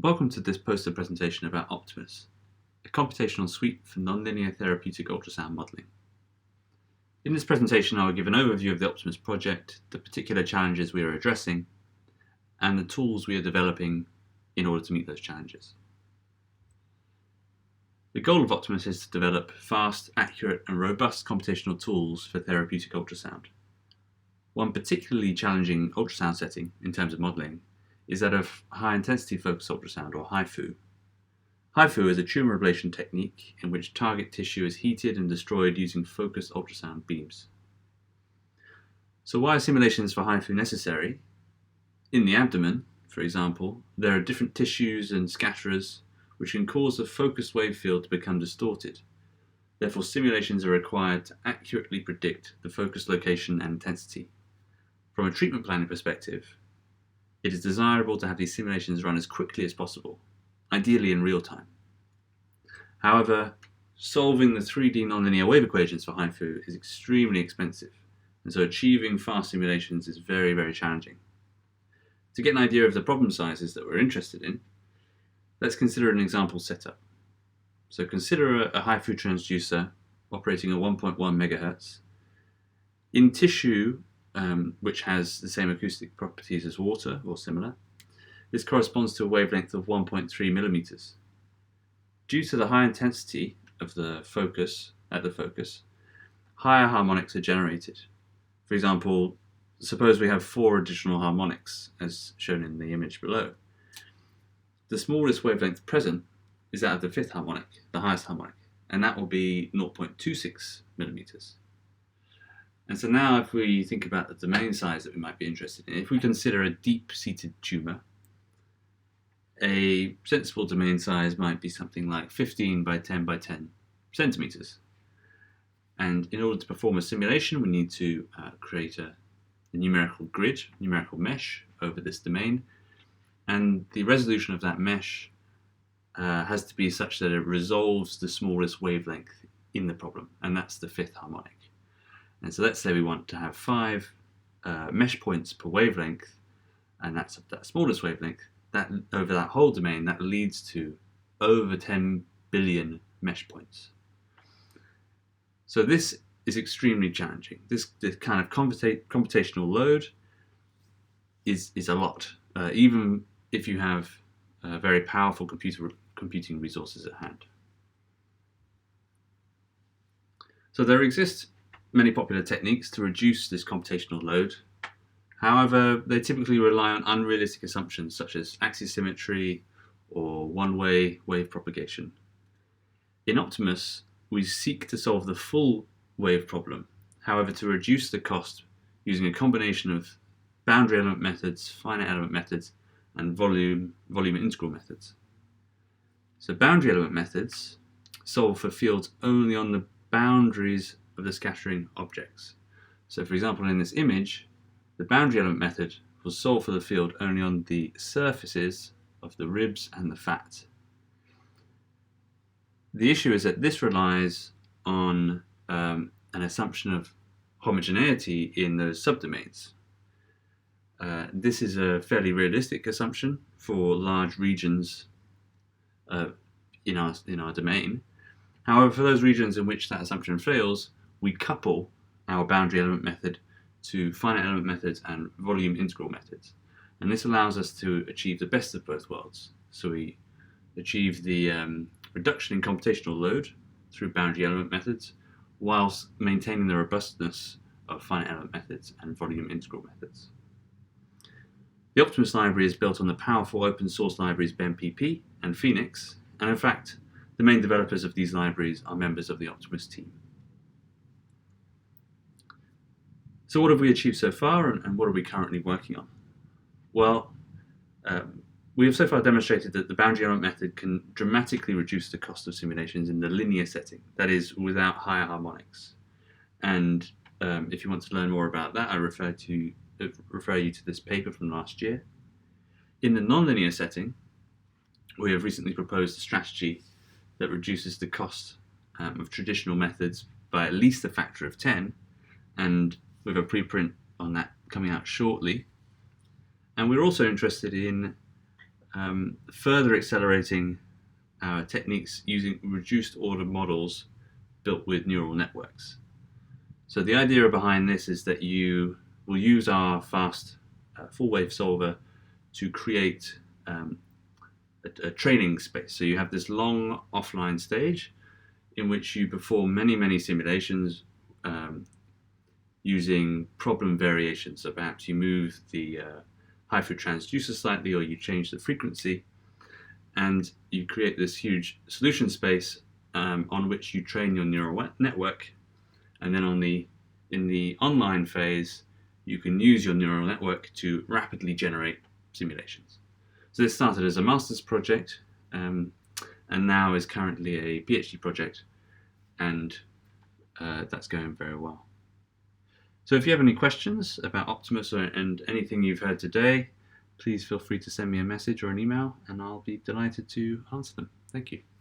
Welcome to this poster presentation about OptimUS, a computational suite for nonlinear therapeutic ultrasound modelling. In this presentation, I will give an overview of the OptimUS project, the particular challenges we are addressing, and the tools we are developing in order to meet those challenges. The goal of OptimUS is to develop fast, accurate, and robust computational tools for therapeutic ultrasound. One particularly challenging ultrasound setting in terms of modelling is that of high-intensity focused ultrasound, or HIFU. HIFU is a tumour ablation technique in which target tissue is heated and destroyed using focused ultrasound beams. So why are simulations for HIFU necessary? In the abdomen, for example, there are different tissues and scatterers which can cause the focused wave field to become distorted. Therefore, simulations are required to accurately predict the focus location and intensity. From a treatment planning perspective, it is desirable to have these simulations run as quickly as possible, ideally in real time. However, solving the 3D nonlinear wave equations for HIFU is extremely expensive, and so achieving fast simulations is very, very challenging. To get an idea of the problem sizes that we're interested in, let's consider an example setup. So consider a HIFU transducer operating at 1.1 MHz. In tissue, which has the same acoustic properties as water or similar, this corresponds to a wavelength of 1.3 millimeters. Due to the high intensity of the focus, higher harmonics are generated. For example, suppose we have 4 additional harmonics, as shown in the image below. The smallest wavelength present is that of the 5th harmonic, the highest harmonic, and that will be 0.26 millimeters. And so now if we think about the domain size that we might be interested in, if we consider a deep-seated tumour, a sensible domain size might be something like 15 by 10 by 10 centimeters. And in order to perform a simulation, we need to create a numerical grid, numerical mesh over this domain. And the resolution of that mesh has to be such that it resolves the smallest wavelength in the problem, and that's the 5th harmonic. And so let's say we want to have 5 mesh points per wavelength, and that's that smallest wavelength. That over that whole domain, that leads to over 10 billion mesh points. So this is extremely challenging. This kind of computational load is a lot, even if you have very powerful computing resources at hand. So there exist many popular techniques to reduce this computational load. However, they typically rely on unrealistic assumptions such as axisymmetry or one-way wave propagation. In OptimUS, we seek to solve the full wave problem, however, to reduce the cost using a combination of boundary element methods, finite element methods, and volume integral methods. So boundary element methods solve for fields only on the boundaries of the scattering objects. So for example, in this image, the boundary element method will solve for the field only on the surfaces of the ribs and the fat. The issue is that this relies on an assumption of homogeneity in those subdomains. This is a fairly realistic assumption for large regions in our domain. However, for those regions in which that assumption fails, we couple our boundary element method to finite element methods and volume integral methods. And this allows us to achieve the best of both worlds. So we achieve the reduction in computational load through boundary element methods, whilst maintaining the robustness of finite element methods and volume integral methods. The OptimUS library is built on the powerful open source libraries BEMPP and Phoenix, and in fact, the main developers of these libraries are members of the OptimUS team. So what have we achieved so far, and what are we currently working on? Well, we have so far demonstrated that the boundary element method can dramatically reduce the cost of simulations in the linear setting, that is, without higher harmonics. And if you want to learn more about that, I refer you to this paper from last year. In the nonlinear setting, we have recently proposed a strategy that reduces the cost of traditional methods by at least a factor of 10, and with a preprint on that coming out shortly. And we're also interested in further accelerating our techniques using reduced order models built with neural networks. So the idea behind this is that you will use our fast full wave solver to create a training space. So you have this long offline stage in which you perform many simulations using problem variations. So perhaps you move the HIFU transducer slightly, or you change the frequency, and you create this huge solution space on which you train your neural network. And then in the online phase, you can use your neural network to rapidly generate simulations. So this started as a master's project and now is currently a PhD project, and that's going very well. So if you have any questions about OptimUS and anything you've heard today, please feel free to send me a message or an email, and I'll be delighted to answer them. Thank you.